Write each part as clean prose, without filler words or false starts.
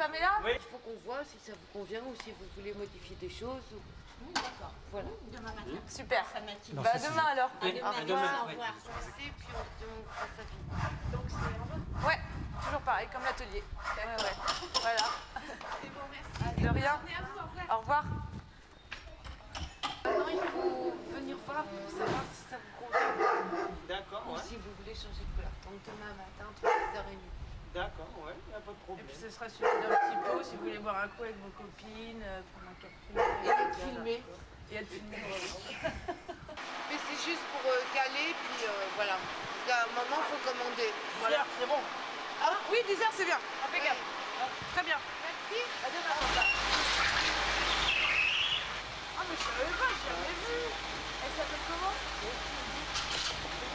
femme est là? Oui. Il faut qu'on voit si ça vous convient ou si vous voulez modifier des choses. D'accord. Voilà. Demain matin. Super. Ça matinée. Bah demain alors. Oui, À à demain. demain. Au revoir. Puis on fera ça vite. Donc c'est en bas. Ouais, toujours pareil, comme l'atelier. Ouais. Voilà. C'est bon, merci. De rien. Bonne journée à vous, au revoir. Au revoir. Maintenant, il faut venir voir pour savoir si ça vous convient D'accord, ou ouais. si vous voulez changer de couleur. Donc demain matin, entre 10h30. D'accord, ouais, y a pas de Et problème. puis ce sera sur un petit pot si vous voulez boire un coup avec vos copines, prendre un café. Et être filmé. Et être filmé. Mais c'est juste pour caler, puis voilà. Parce qu'à un moment, il faut commander. Voilà, c'est bon. Ah oui, 10h c'est bien. Impeccable. Très bien. Merci. À demain. Ah mais je savais pas, j'ai jamais vu. Elle s'appelle comment?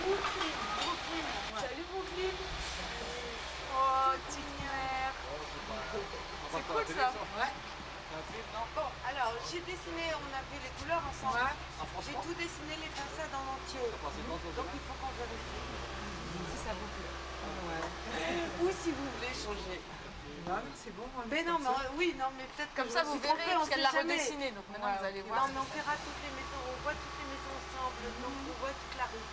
Brooklyn. Salut Brooklyn. Oh, petite mère. C'est cool ça. Ouais. Bon, alors j'ai dessiné, on a vu les couleurs ensemble. J'ai tout dessiné, les façades en entier. Donc il faut qu'on vérifie si ça vous plaît. Ou si vous voulez changer. Non mais c'est bon. Mais non, mais oui, non, mais peut-être Comme que ça je me vous suis verrez, trompée, parce on qu'elle sait l'a jamais. redessiné, donc maintenant vous allez voir. Non, mais on verra toutes les maisons, on voit toutes les maisons ensemble, donc on voit toute la rue.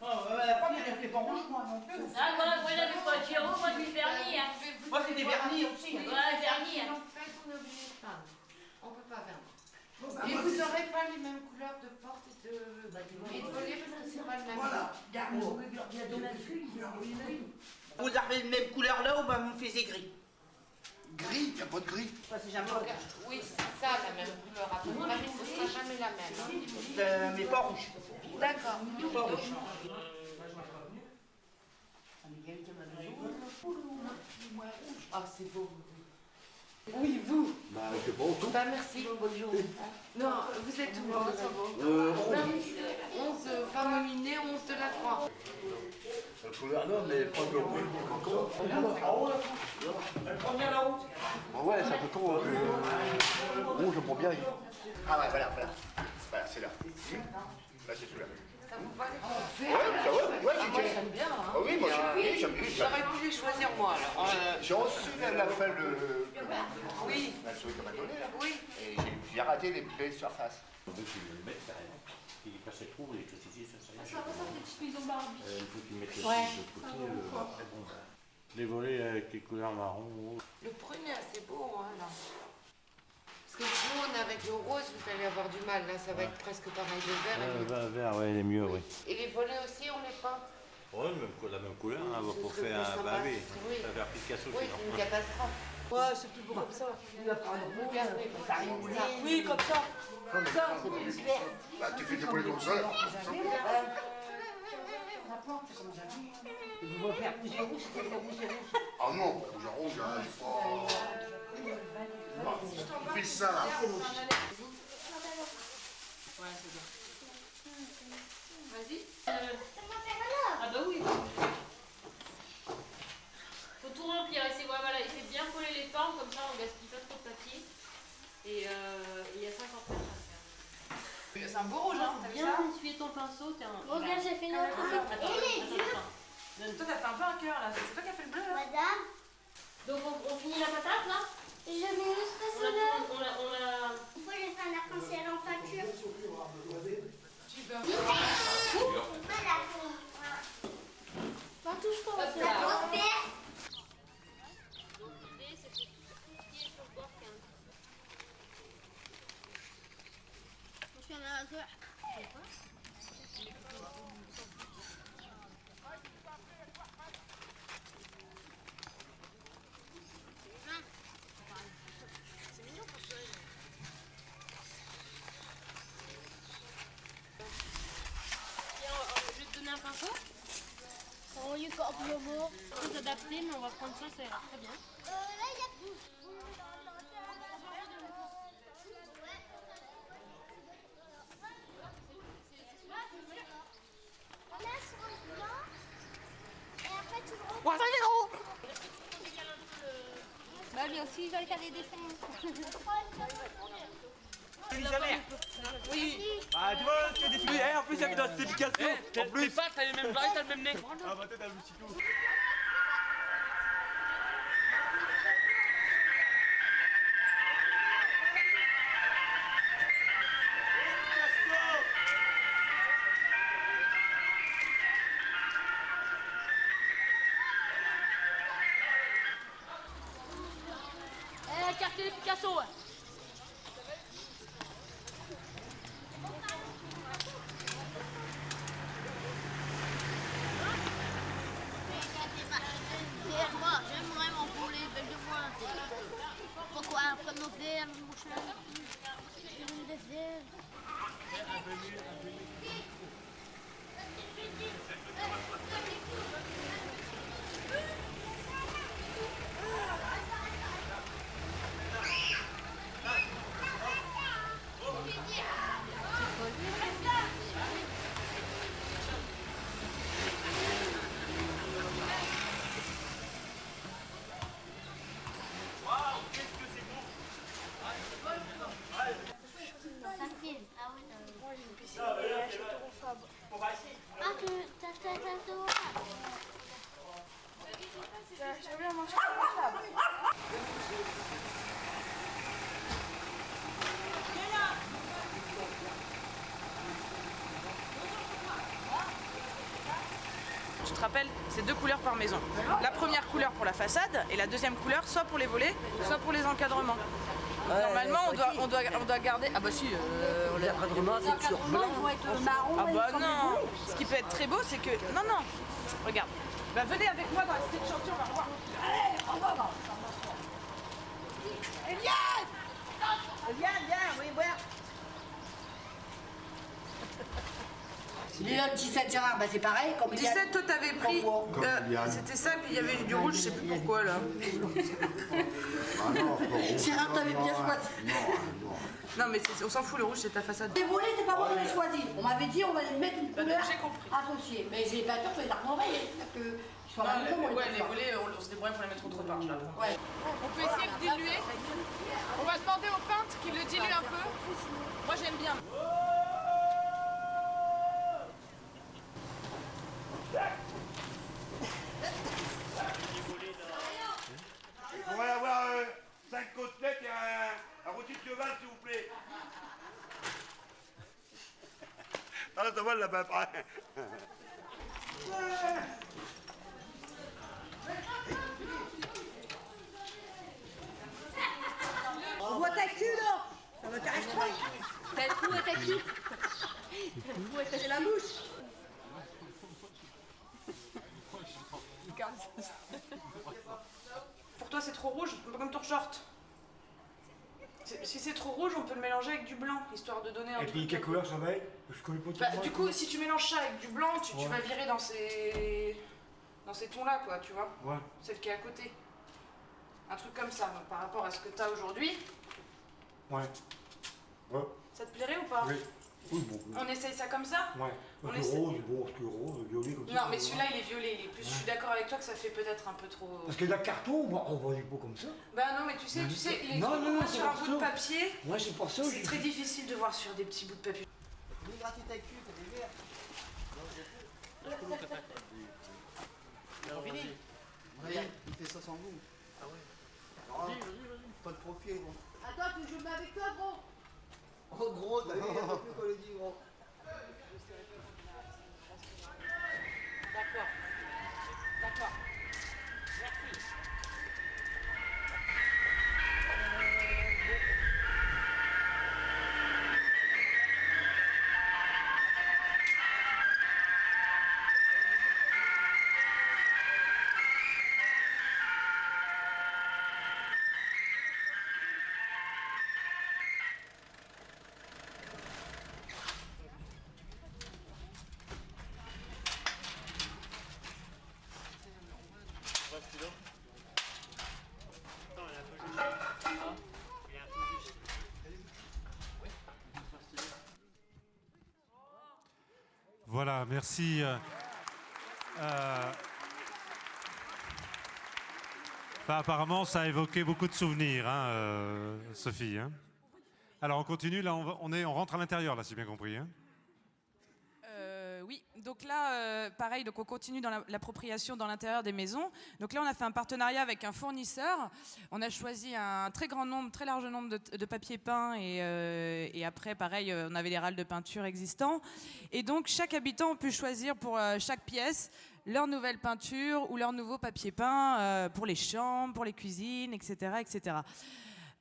La femme, elle fait pas rouge, moi, non plus. Ah, moi j'avais pas de Giro, moi du vernis. Hein. Moi, c'est des vernis aussi. hein. Ouais, vernis. Hein. En fait, on est obligé de peindre. On peut pas vernir. Et vous n'aurez pas les mêmes couleurs de porte et de volets parce que c'est pas le même. Voilà, Vous avez la même couleur là ou bah, vous me faites gris? gris, il n'y a pas de gris. Ça, c'est jamais Oui, c'est ça la même couleur à peu près, mais ce sera jamais la même. mais pas rouge. D'accord. Pas rouge. Ah, c'est beau. Oui, vous. Bah, je sais pas, autour. Bah, merci. Bonne journée. Non, vous êtes où 11 femmes nominées, 11 de la Croix. La couleur là, mais pas de rouge. Elle prend bien la route. Ouais, c'est un peu trop rouge pour bien. Ah ouais, voilà. Voilà, c'est là. Là, c'est celui-là. Ça vous va les Ouais, ça va, ouais, Moi, j'aime bien. Hein. Ah oui, moi j'aime bien. J'aurais pu les choisir moi alors. J'ai reçu la fin le. Oui. La souris qu'on m'a donné là. Oui. Et j'ai raté les belles surfaces. On veut qu'il le mette carrément. Il est pas ses trous, l'électricité, ça serait. Ça ressemble à des petites maisons Barbie. Il faut qu'il mette le de côté. Après, bon, les volets avec les couleurs marron. Le premier, c'est beau, hein, là. Parce que le jaune avec le rose, vous allez avoir du mal. Là, ça va être presque pareil. Le vert. Vert, ouais, il est mieux, oui. Et les volets aussi, on les peint. Ouais, la même couleur, hein, Ce pour serait faire plus un sympa, bavé. oui. Ça va faire Picasso, Oui, sinon. c'est une catastrophe. Ouais, c'est plus beau comme ça. Regardez, ça arrive ça. Oui, comme ça. Comme ça, c'est plus clair. Bah, tu fais décoller comme ça. Vous voulez faire rouge et rouge, c'est faire rouge et rouge. Ah non, rouge, hein, il faut. Ah, tu fais ça là. Vas-y. Ah bah oui. Faut tout remplir. Et c'est voilà, il fait bien coller les formes, comme ça on gaspille pas trop de papier. Et il y a 50 mètres à faire. C'est un beau rouge, hein, t'as vu Bien ça? essuyer ton pinceau. Regarde, j'ai fait une autre. Toi, t'as fait un peu un cœur là. C'est toi qui as fait le bleu là? Madame, Donc on finit la patate là. je mets juste On ça là. a Il faut les faire un arc-en-ciel en peinture. Tu veux. Voilà. Pas tout ce qu'on Hop fait. là. La grosse pièce. Donc l'idée c'est que tout ce qui est sur le bord qui est un Je suis un amateur. Je vais te donner un pinceau. Oh, il y a encore plus beau. Très adapté, mais on va prendre ça, ça ira très bien. Là, il y a tout. On laisse sur le blanc. Et après, tu le remets. Ouais, ça y est, gros! Bah, lui aussi, il va faire des dessins. Oui. Bah, tu vois, tu as des filles. En plus, il y a des Picasso. En plus. T'es pas, t'as les mêmes oreilles, t'as le même nez. Ah, bah, t'as le petit coup. Picasso. Moi, j'aime vraiment pour les belles de moi. Pourquoi après nos verres, nos mouches, des verres. Je te rappelle, c'est 2 couleurs par maison. La première couleur pour la façade et la deuxième couleur soit pour les volets, soit pour les encadrements. Normalement, on doit garder. Ah bah si, les encadrements, c'est sur blanc. Ah bah non. Ce qui peut être très beau, c'est que. Non, non. Regarde. Bah venez avec moi dans la cité de chantier, on va voir. Allez, on va voir. Eliane, viens, oui, voir. Les notes 17 Gérard, bah c'est pareil. Comme 17, toi t'avais pris. C'était ça, puis il y avait du rouge, je sais plus pourquoi là. Gérard, t'avais bien choisi. Non, mais on s'en fout, le rouge c'est ta façade. Les volets, c'est pas moi qui l'ai choisi. On m'avait dit, on va les mettre une couleur associée. Mais j'ai pas sûr que les armes envoyées. C'est-à-dire que. Ouais, les volets, on se débrouille pour les mettre autre part. Ouais. On peut essayer de diluer. On va demander au peintre qu'il le dilue un peu. Moi j'aime bien. On va avoir 5 côtelettes et un rôti de cheval, s'il vous plaît. Ah, ça va, là-bas, après. On voit ta cul là. Ça m'intéresse pas. T'as le coup à ta qui? C'est la mouche. Pour toi c'est trop rouge, comme ton short. Si c'est trop rouge, on peut le mélanger avec du blanc, histoire de donner un Et truc. puis quelle couleur ça va être? Je connais pas Bah, du coup, si tu mélanges ça avec du blanc, tu vas virer dans ces tons-là, quoi, tu vois. Ouais. Celle qui est à côté. Un truc comme ça, donc, par rapport à ce que t'as aujourd'hui. Ouais. Ouais. Ça te plairait ou pas? Oui. Oui, bon. On essaye ça comme ça? Ouais. On Le essaie. rose, bon, parce que rose, violet comme ça. Non, mais celui-là, il est violet, il est plus. Je suis d'accord avec toi que ça fait peut-être un peu trop. Parce que la carton, on voit du pot comme ça. Bah non, mais tu sais, les Non, trucs non, qu'on non, voit c'est sur un pour bout de ça. papier, Ouais, c'est pour ça. c'est très difficile de voir sur des petits bouts de papier. Oui, gratter ta cul, t'as des verres. Fini. Regarde, il fait ça sans goût. Ah ouais. Vas-y. Pas de profil, gros. Attends, tu joues avec toi, gros. Oh gros, t'as vu, il y a plus qu'on le dit, gros. D'accord. D'accord. Merci. Voilà, merci. Enfin, apparemment, ça a évoqué beaucoup de souvenirs, hein, Sophie. Hein. Alors, on continue. Là, on rentre à l'intérieur, là, si j'ai bien compris. Hein. Oui, donc là, pareil, donc on continue dans l'appropriation dans l'intérieur des maisons. Donc là, on a fait un partenariat avec un fournisseur. On a choisi un très large nombre de papier peint et après, pareil, on avait les râles de peinture existants. Et donc, chaque habitant a pu choisir pour chaque pièce leur nouvelle peinture ou leur nouveau papier peint pour les chambres, pour les cuisines, etc., etc.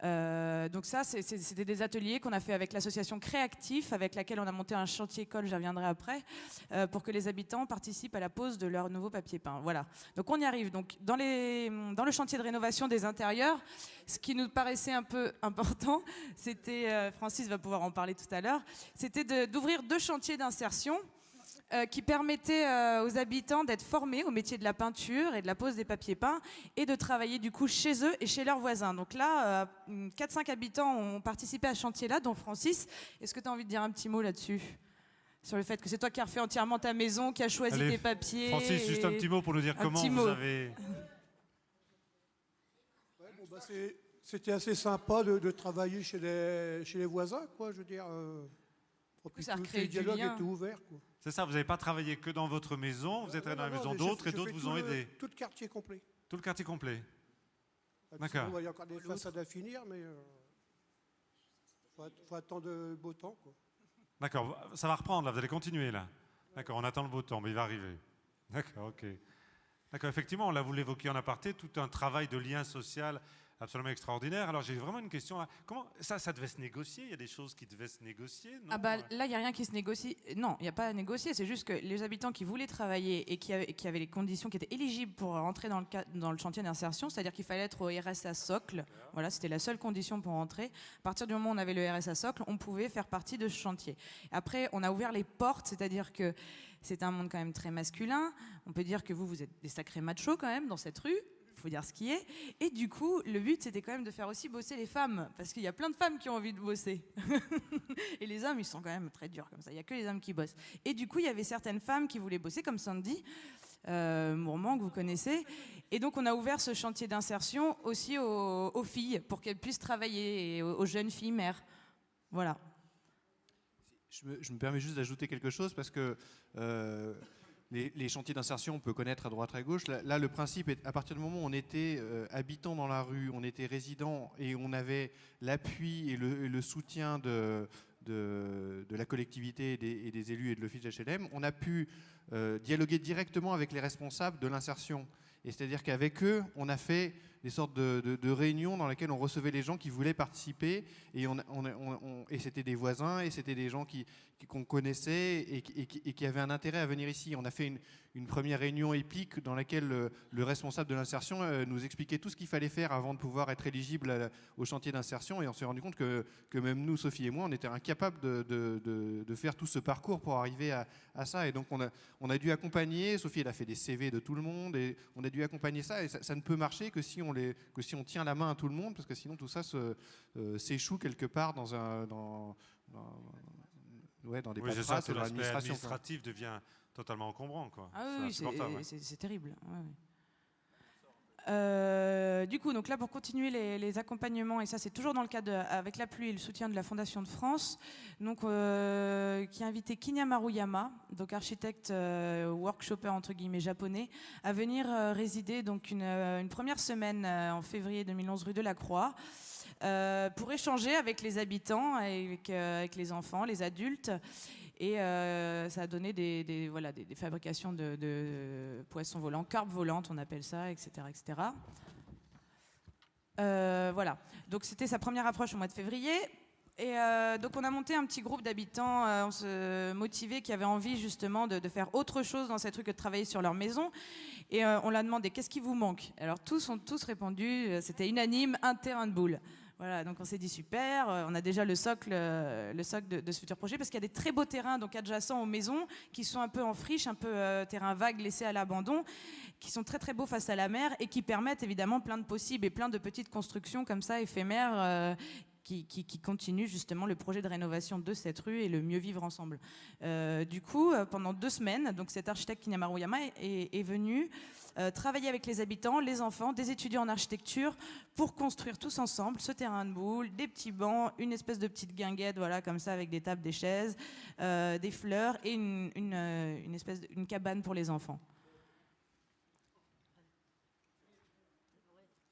Donc ça, c'était des ateliers qu'on a fait avec l'association Créactif, avec laquelle on a monté un chantier école, j'y reviendrai après, pour que les habitants participent à la pose de leur nouveau papier peint. Voilà. Donc on y arrive. Donc dans le chantier de rénovation des intérieurs, ce qui nous paraissait un peu important, c'était, Francis va pouvoir en parler tout à l'heure, c'était d'ouvrir 2 chantiers d'insertion qui permettait aux habitants d'être formés au métier de la peinture et de la pose des papiers peints et de travailler du coup chez eux et chez leurs voisins. Donc là, 4-5 habitants ont participé à ce chantier-là, dont Francis. Est-ce que tu as envie de dire un petit mot là-dessus ? Sur le fait que c'est toi qui as refait entièrement ta maison, qui as choisi tes papiers. Francis, juste un petit mot pour nous dire comment vous avez... Ouais, bon, bah, c'était assez sympa de travailler chez les voisins, quoi, je veux dire. Ça a Tout recréé le du dialogue lien. était ouvert, quoi. C'est ça, vous n'avez pas travaillé que dans votre maison, vous êtes allé dans la maison d'autres et d'autres vous ont aidé. Tout le quartier complet. Tout le quartier complet. D'accord. Il y a encore des façades à finir, mais faut attendre le beau temps, quoi. D'accord, ça va reprendre là, vous allez continuer là. D'accord, on attend le beau temps, mais il va arriver. D'accord, ok. D'accord, effectivement, là vous l'évoquez en aparté, tout un travail de lien social absolument extraordinaire. Alors j'ai vraiment une question là. Comment ça devait se négocier? Il y a des choses qui devaient se négocier, non? Ah bah là, il n'y a rien qui se négocie. Non, il n'y a pas à négocier. C'est juste que les habitants qui voulaient travailler et qui avaient les conditions, qui étaient éligibles pour rentrer dans le chantier d'insertion, c'est-à-dire qu'il fallait être au RSA socle. Voilà, c'était la seule condition pour rentrer. À partir du moment où on avait le RSA socle, on pouvait faire partie de ce chantier. Après, on a ouvert les portes, c'est-à-dire que c'est un monde quand même très masculin. On peut dire que vous êtes des sacrés machos quand même dans cette rue. Il faut dire ce qui est. Et du coup, le but, c'était quand même de faire aussi bosser les femmes, parce qu'il y a plein de femmes qui ont envie de bosser. Et les hommes, ils sont quand même très durs comme ça. Il n'y a que les hommes qui bossent. Et du coup, il y avait certaines femmes qui voulaient bosser, comme Sandy Mourmand, que vous connaissez. Et donc, on a ouvert ce chantier d'insertion aussi aux filles, pour qu'elles puissent travailler, et aux jeunes filles mères. Voilà. Je me permets juste d'ajouter quelque chose, parce que... les chantiers d'insertion, on peut connaître à droite à gauche. Là, le principe est, à partir du moment où on était habitant dans la rue, on était résident et on avait l'appui et le soutien de la collectivité et des élus et de l'office HLM, on a pu dialoguer directement avec les responsables de l'insertion. Et c'est-à-dire qu'avec eux, on a fait des sortes de réunions dans lesquelles on recevait les gens qui voulaient participer, et c'était des voisins, et c'était des gens qu'on connaissait et qui avaient un intérêt à venir ici. On a fait une première réunion épique dans laquelle le responsable de l'insertion nous expliquait tout ce qu'il fallait faire avant de pouvoir être éligible au chantier d'insertion, et on s'est rendu compte que même nous, Sophie et moi, on était incapables de faire tout ce parcours pour arriver à ça. Et donc on a dû accompagner, Sophie elle a fait des CV de tout le monde, et on a dû accompagner ça, et ça ne peut marcher que si on tient la main à tout le monde, parce que sinon tout ça s'échoue quelque part dans des oui, paperasses ça, de l'aspect l'administration. administratif devient totalement encombrant, quoi. Ah oui, insupportable, c'est terrible. Ouais. Du coup, donc là, pour continuer les accompagnements, et ça c'est toujours dans le cadre avec l'appui et le soutien de la Fondation de France, donc, qui a invité Kinya Maruyama, donc architecte workshopper entre guillemets japonais, à venir résider donc une première semaine en février 2011 rue de la Croix, pour échanger avec les habitants, avec les enfants, les adultes. Et ça a donné des fabrications de poissons volants, carpes volantes, on appelle ça, etc. etc. Voilà. Donc c'était sa première approche au mois de février. Et donc on a monté un petit groupe d'habitants motivés qui avaient envie justement de faire autre chose dans cette rue que de travailler sur leur maison. Et on leur a demandé qu'est-ce qui vous manque. Alors tous ont répondu, c'était unanime, un terrain de boules. Voilà, donc on s'est dit super, on a déjà le socle de ce futur projet, parce qu'il y a des très beaux terrains donc adjacents aux maisons qui sont un peu en friche, un peu terrain vague laissé à l'abandon, qui sont très très beaux face à la mer et qui permettent évidemment plein de possibles et plein de petites constructions comme ça éphémères qui continuent justement le projet de rénovation de cette rue et le mieux vivre ensemble. Du coup, pendant 2 semaines, donc cet architecte Kinya Maruyama est venu travailler avec les habitants, les enfants, des étudiants en architecture pour construire tous ensemble ce terrain de boules, des petits bancs, une espèce de petite guinguette, voilà, comme ça, avec des tables, des chaises, des fleurs et une cabane pour les enfants.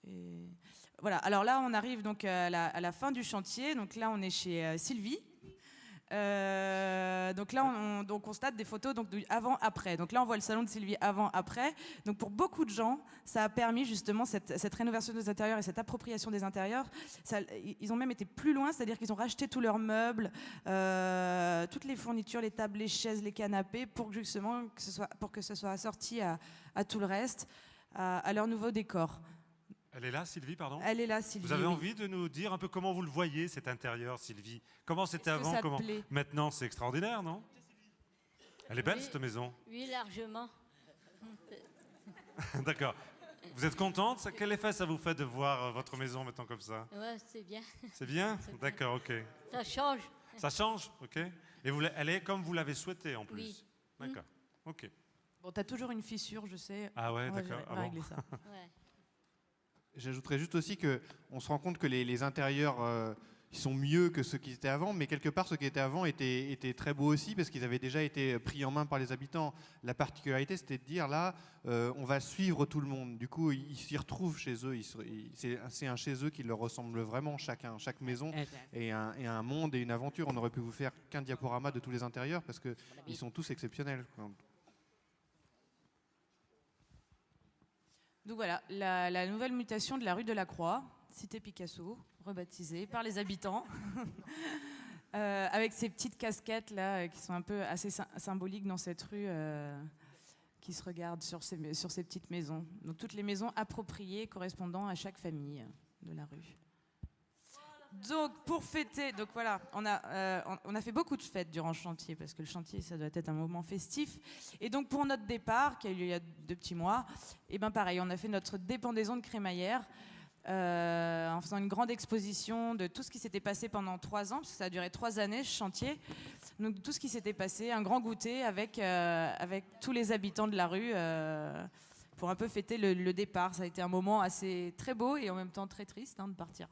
Et voilà, alors là on arrive donc à la fin du chantier, donc là on est chez Sylvie. Donc là, on constate des photos donc, avant-après. Donc là, on voit le salon de Sylvie avant-après. Donc pour beaucoup de gens, ça a permis justement cette rénovation des intérieurs et cette appropriation des intérieurs. Ils ont même été plus loin, c'est-à-dire qu'ils ont racheté tous leurs meubles, toutes les fournitures, les tables, les chaises, les canapés, pour justement que ce soit assorti à tout le reste, à leur nouveau décor. Elle est là, Sylvie, pardon? Elle est là, Sylvie. Vous avez oui. envie de nous dire un peu comment vous le voyez, cet intérieur, Sylvie? Comment c'était Est-ce que avant, ça te comment plaît? maintenant? C'est extraordinaire, non? Elle est belle, Oui. cette maison? Oui, largement. D'accord. Vous êtes contente? Quel effet ça vous fait de voir votre maison maintenant comme ça? Ouais, c'est bien. C'est bien? C'est bien. D'accord, ok. Ça change. Ça change, ok. Et elle est comme vous l'avez souhaité en plus? Oui. D'accord, ok. Bon, t'as toujours une fissure, je sais. Ah ouais, On va d'accord. on va régler ça. Ouais. J'ajouterais juste aussi qu'on se rend compte que les intérieurs ils sont mieux que ceux qui étaient avant, mais quelque part ceux qui étaient avant étaient très beaux aussi parce qu'ils avaient déjà été pris en main par les habitants. La particularité, c'était de dire là, on va suivre tout le monde. Du coup, ils s'y retrouvent chez eux. C'est un chez eux qui leur ressemble vraiment, chaque maison et un monde et une aventure. On aurait pu vous faire qu'un diaporama de tous les intérieurs parce qu'ils sont tous exceptionnels. Donc voilà, la nouvelle mutation de la rue de la Croix, cité Picasso, rebaptisée par les habitants, avec ces petites casquettes là qui sont un peu assez symboliques dans cette rue qui se regardent sur ces petites maisons. Donc toutes les maisons appropriées correspondant à chaque famille de la rue. Donc pour fêter, donc voilà, on a fait beaucoup de fêtes durant le chantier parce que le chantier ça doit être un moment festif. Et donc pour notre départ qui a eu lieu il y a 2 petits mois, et ben pareil, on a fait notre dépendaison de crémaillère en faisant une grande exposition de tout ce qui s'était passé pendant 3 ans parce que ça a duré 3 années ce chantier. Donc tout ce qui s'était passé, un grand goûter avec tous les habitants de la rue. Pour un peu fêter le départ. Ça a été un moment assez très beau et en même temps très triste de partir.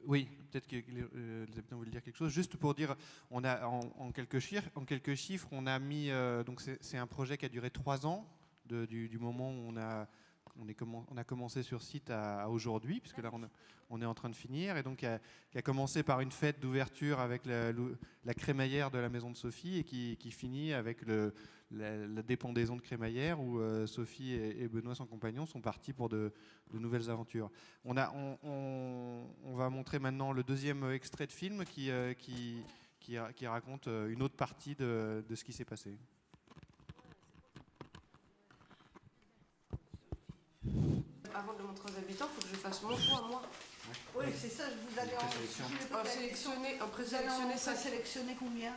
Oui, peut-être que les habitants voulaient dire quelque chose. Juste pour dire, on a en quelques chiffres, on a mis. Donc c'est un projet qui a duré 3 ans du moment où on a commencé sur site à aujourd'hui, puisque là on est en train de finir, et donc qui a commencé par une fête d'ouverture avec la crémaillère de la maison de Sophie et qui finit avec la dépendaison de crémaillère où Sophie et Benoît, son compagnon, sont partis pour de nouvelles aventures. On va montrer maintenant le 2e extrait de film qui raconte une autre partie de ce qui s'est passé. Avant de le montrer aux habitants, il faut que je fasse mon choix, moi. Oui, c'est ça, vous allez en présélectionner ça. Sélectionner combien?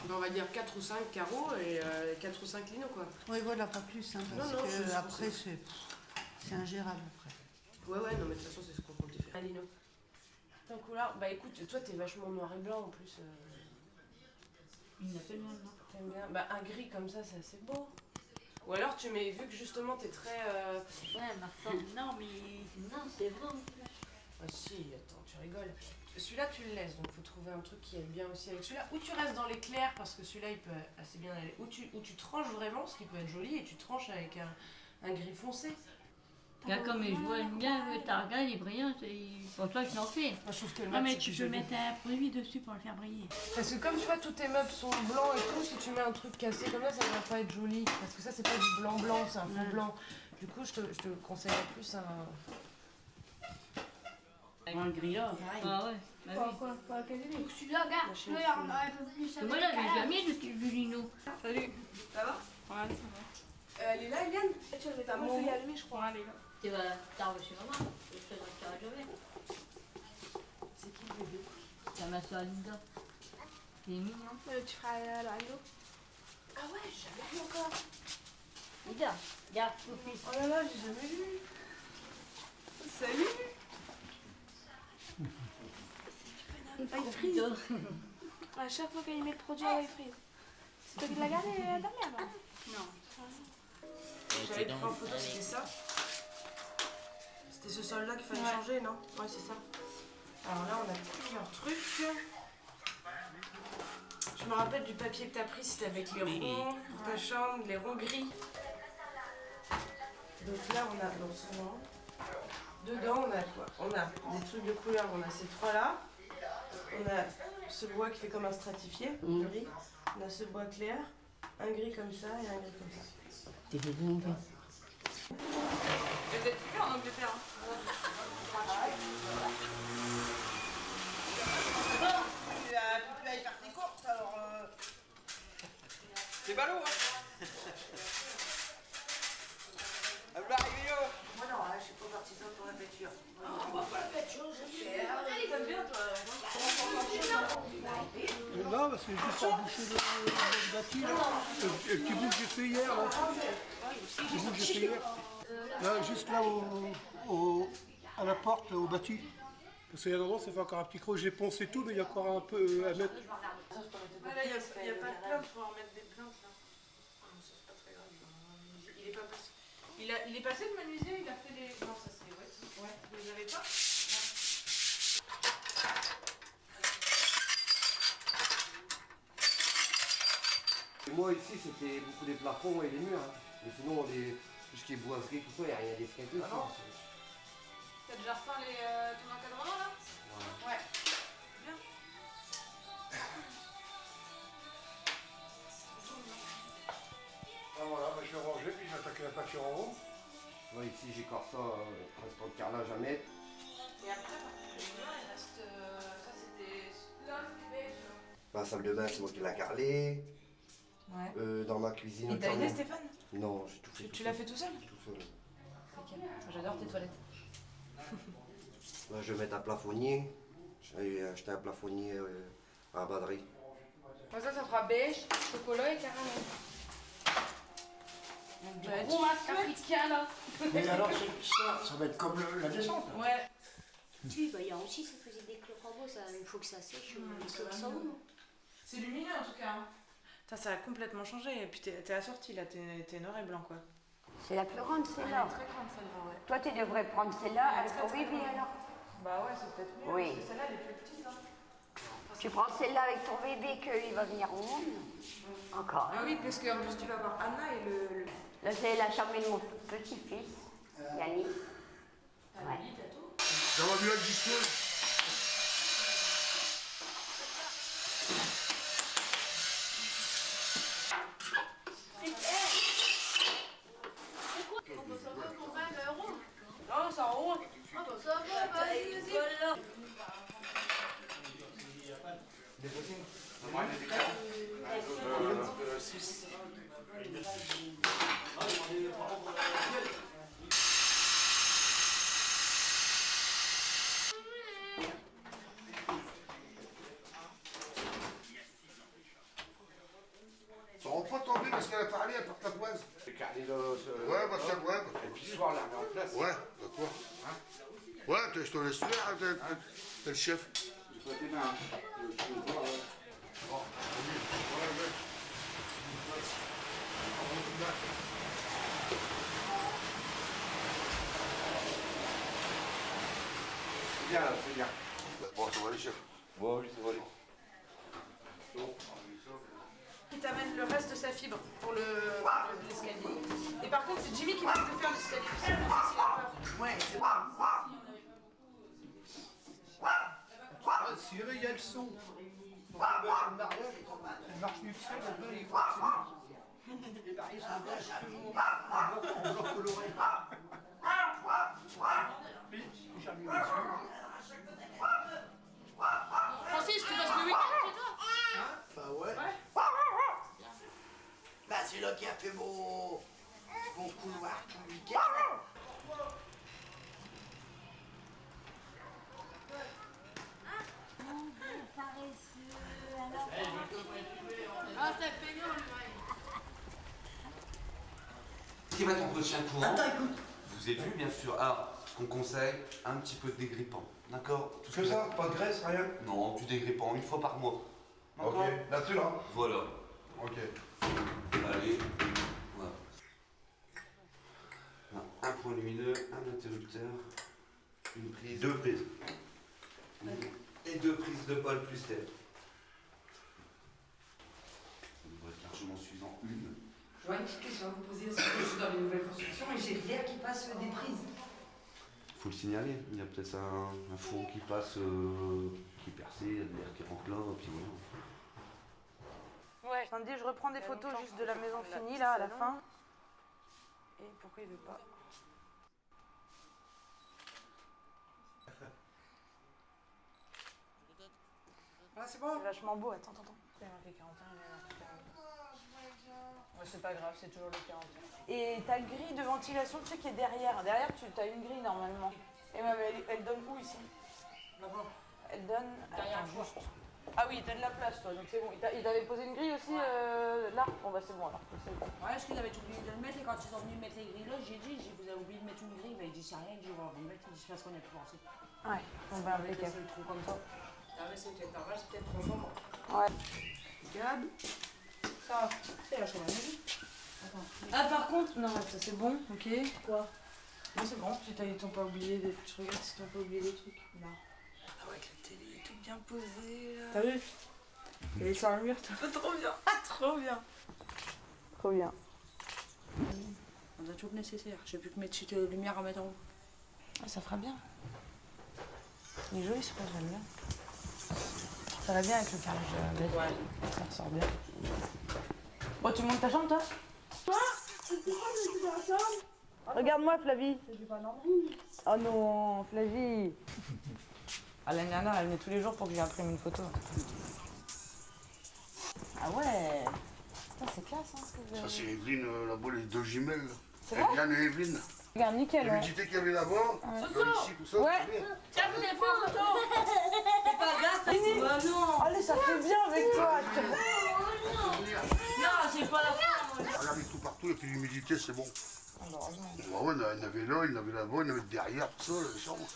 Ben, on va dire 4 ou 5 carreaux et 4 ou 5 linos, quoi. Oui, voilà, pas plus, hein, parce que après, c'est ingérable, après. Ouais, non, mais de toute façon, c'est ce qu'on comptait faire. Un lino. Ton couleur, bah écoute, toi, t'es vachement noir et blanc, en plus. Il a tellement de noir. T'aimes bien? Bah, un gris comme ça, c'est assez beau. Ou alors, tu mets, vu que justement, t'es très... Ouais, ma femme, non, mais... Non, c'est vrai. Ah si, attends, tu rigoles. Celui-là, tu le laisses, donc il faut trouver un truc qui aille bien aussi avec celui-là. Ou tu restes dans les clairs, parce que celui-là, il peut assez bien aller. Ou tu tranches vraiment, ce qui peut être joli, et tu tranches avec un gris foncé. Comme je vois bien le targa, il est brillant, pour toi, je l'en fais. Moi, je trouve que le Non, mat, mais c'est tu plus peux joli. mettre un produit dessus pour le faire briller. Parce que comme tu vois, tous tes meubles sont blancs et tout, si tu mets un truc cassé comme ça va pas être joli. Parce que ça, c'est pas du blanc-blanc, c'est un faux blanc. Du coup, je te conseillerais plus un... Un grillard. Ah ouais. Bah oui. Donc celui-là, regarde, celui-là, il y en a un peu plus. Moi, j'avais jamais de lino. Salut, ça va? Ouais, ça va. Elle est là, Eliane? T'as mon feuille allumé, je crois. Tu vas t'arriver chez maman. Je te donne jamais. C'est qui le bébé? C'est ma soeur Linda. C'est mignon. Tu feras l'anneau. Ah ouais, j'ai jamais vu encore. Linda, regarde. Oh là là, j'ai jamais vu. Salut. Il frise. À chaque fois qu'il met le produit, il frise. C'est toi qui l'as gardé, Damien, là? Non. J'avais pris en photo, c'était ça. C'était ce sol-là qu'il fallait changer, non? Ouais, c'est ça. Alors là, on a plusieurs trucs. Je me rappelle du papier que t'as pris, c'était avec les ronds pour ta chambre, les ronds gris. Donc là, on a dans ce rang. Dedans, on a quoi? On a des trucs de couleur, on a ces trois-là. On a ce bois qui fait comme un stratifié, gris. On a ce bois clair, un gris comme ça et un gris comme ça. Vous êtes plus en Angleterre. Tu peux aller faire tes courses alors. C'est ballot, hein. Elle va arriver, yo. Moi non, je suis pas partisan pour la peinture. Là, c'est juste pour boucher le bâti, là. Le petit bout que j'ai fait hier, là. Le petit bout que j'ai fait hier. Là, juste là, à la porte, là, au bâti. Parce qu'il y a un endroit, ça fait encore un petit creux. J'ai poncé tout, mais il y a encore un peu à mettre. Ah, là, il n'y a pas de plainte, il faut en mettre des plaintes là. C'est pas très grave. Il est pas passé. Il est passé de menuisier, il a fait les. Non, ça c'est. Ouais, vous les avez pas? Moi ici c'était beaucoup des plafonds et des murs. Hein. Mais sinon tout ce qui est boiserie, tout ça, il n'y a rien d'escalier. Ah non. T'as déjà repeint ton encadrement là? Ouais. Bien. Ah voilà, je vais ranger, puis je vais attaquer la peinture en haut. Moi ici j'ai encore ça, reste en carrelage à mettre. Et après, il reste. Ça c'était. Ma salle de bain, c'est moi qui l'ai carrelée. Ouais. Dans ma cuisine. Et t'as aidé Stéphane? Non, j'ai tout fait. Tu l'as fait tout seul? Tout seul. Ok. J'adore tes toilettes. Là, je vais mettre un plafonnier. J'ai acheté un plafonnier à la batterie. Moi, ça fera beige, chocolat et caramel. Du gros masque africain là. Mais alors, ça va être comme la descente. Ouais. Si, bah, il y a aussi, ça faisait des cloparbos, ça, il faut que ça sèche, ça ouvre. C'est lumineux en tout cas. Ça a complètement changé. Et puis t'es assortie là, t'es noir et blanc quoi. C'est la plus grande, celle-là. Elle est très grande celle-là, ouais. Toi, tu devrais prendre celle-là avec ton bébé alors. Bah ouais, c'est peut-être mieux. Oui. Parce que celle-là, elle est plus petite. Hein. Tu prends celle-là avec ton bébé qu'il va venir au monde. Encore. Ah oui, parce qu'en plus tu vas voir Anna et le... Là, c'est la chambre de mon petit-fils, Yannick. Ouais. Ça va mieux exister. Non, ça roule. Ah bah ça va, vas-y. Ça rend pas tomber parce qu'elle a parlé, elle porte la poise. Les carnets de. Ouais, bah ça, ouais. Et puis ce soir, on la remet en place. Ouais, d'accord. Ouais, je te laisse faire, t'es le chef. Du côté main. Je peux voir. Bon, C'est bien là, c'est bien. bon, ça va aller, chef. Bon, oui, ça va aller. Qui t'amène le reste de sa fibre pour l'escalier. Et par contre, c'est Jimmy qui va te faire l'escalier. Tu sais, s'il a peur. Ouais, c'est bon. Si il y a le son, pour le mariage, il marche mieux que ça, là-bas, il faut que c'est les mariés sont toujours en blanc coloré. Mais j'ai mis Francis, tu passes le week-end chez toi? Bah ouais. Bah c'est là qui a fait mon couloir tout le week-end. Ah, ça fait non, Ce qui va être entretien courant, Attends, écoute. vous avez vu bien sûr. Alors, ce qu'on conseille, un petit peu de dégrippant. D'accord? Tout Que ça, pas de graisse, rien. Non, du dégrippant, une fois par mois. Ok, là-dessus, là. Voilà. Ok. Allez, voilà. Un point lumineux, un interrupteur, une prise. Deux prises. Et deux prises de pôle plus terre. Ça devrait être largement suffisant. Une. J'aurais une petite question à vous poser parce que je suis dans les nouvelles constructions et j'ai l'air qui passe des prises. Faut le signaler. Il y a peut-être un four qui passe qui est percé, il y a de l'air qui rentre là, puis voilà. Ouais. Sandy, je reprends des photos juste de la maison finie là à la fin. Et pourquoi il veut pas? Ah, c'est bon? C'est vachement beau, attends. Il y a marqué 41, il y a marqué 41. Ouais, c'est pas grave, c'est toujours le 41. Et ta grille de ventilation, tu sais, qui est derrière. Derrière, tu as une grille normalement. Et même, elle donne où ici? Là-bas. Elle donne. Derrière Attends, juste. Ah oui, t'as de la place toi, donc c'est bon. Il t'avait posé une grille aussi là? Bon bah c'est bon alors. Ouais, parce qu'ils avaient oublié de le mettre et quand ils sont venus mettre les grilles là, j'ai dit, vous avez oublié de mettre une grille, bah, il dit c'est rien, il dit on va vous le mettre, il dit c'est parce qu'on a plus pensé. Ouais, on va avec le trou comme ça. Ah mais c'est peut-être normal, c'est peut-être trop sombre. Ouais. Regarde. Ça va. C'est la chambre à midi. Attends. Ah par contre, non ça c'est bon, ok. Quoi? Non c'est bon, si ils t'ont pas oublié des trucs, regarde si t'ont pas oublié des trucs. Non. Ah ouais, avec la télé, tout bien posé là. T'as vu? Et sur le mur, trop bien. Ah trop bien. Trop bien. On a tout le nécessaire. J'ai plus que mettre de lumière à mettre en haut. Ah, ça fera bien. Il est joli ce rose, j'aime bien. Ça va bien avec le carrelage de la bête. Ouais. Ça ressort bien. Oh, tu montes ta chambre toi? Quoi? C'est pourquoi je suis dans la chambre? Regarde-moi Flavie. J'ai pas d'envie. Oh non, Flavie. Ah, l'année dernière, elle venait tous les jours pour que je lui imprime une photo. Ah ouais. Putain, c'est classe hein, ce que vous avez. Ça, c'est Evelyne, là-bas, les deux jumelles. C'est vrai? Eliane et Evelyne. Regarde, nickel. L'humidité qu'il y avait là-bas, là, ici, tout ça. Ouais. Tiens, vous avez pris en photo. C'est pas grave, ça Fini. bah non. Allez, ça fait bien avec toi. Non, c'est pas la fin. Regardez tout partout, et puis l'humidité, c'est bon. Bah ouais, il y en avait là, il y en avait là-bas, il y en avait derrière, tout ça, les chambres.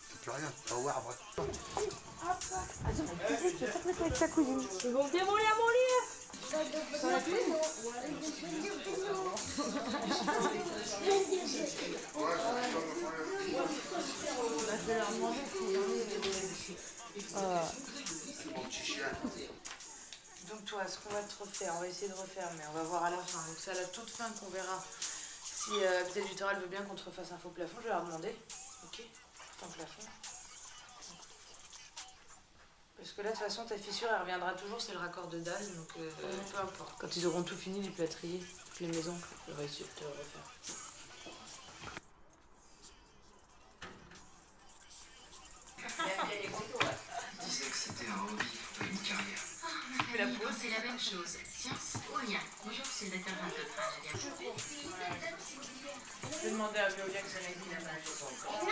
C'est plus rien, tu vas voir après. Vas-y, tu vas pas te mettre avec ta cousine. Ils vont démolir mon lit. Ça va plus? Je vais leur demander Mon petit chien. Donc toi, ce qu'on va te refaire, on va essayer de refaire, mais on va voir à la fin. Donc c'est à la toute fin qu'on verra si peut-être Littoral veut bien qu'on te refasse un faux plafond. Je vais leur demander. Ok, ton plafond. Parce que là, de toute façon, ta fissure, elle reviendra toujours, c'est le raccord de dalle, donc peu importe. Quand ils auront tout fini, les plâtriers, toutes les maisons, on va essayer de te le refaire. Je disais que c'était un hobby, pas une carrière. Mais la pause, c'est la même chose. Science ou rien. Bonjour, c'est le docteur Vingt. Je vais demander à Veolia que ça m'aide la même chose encore.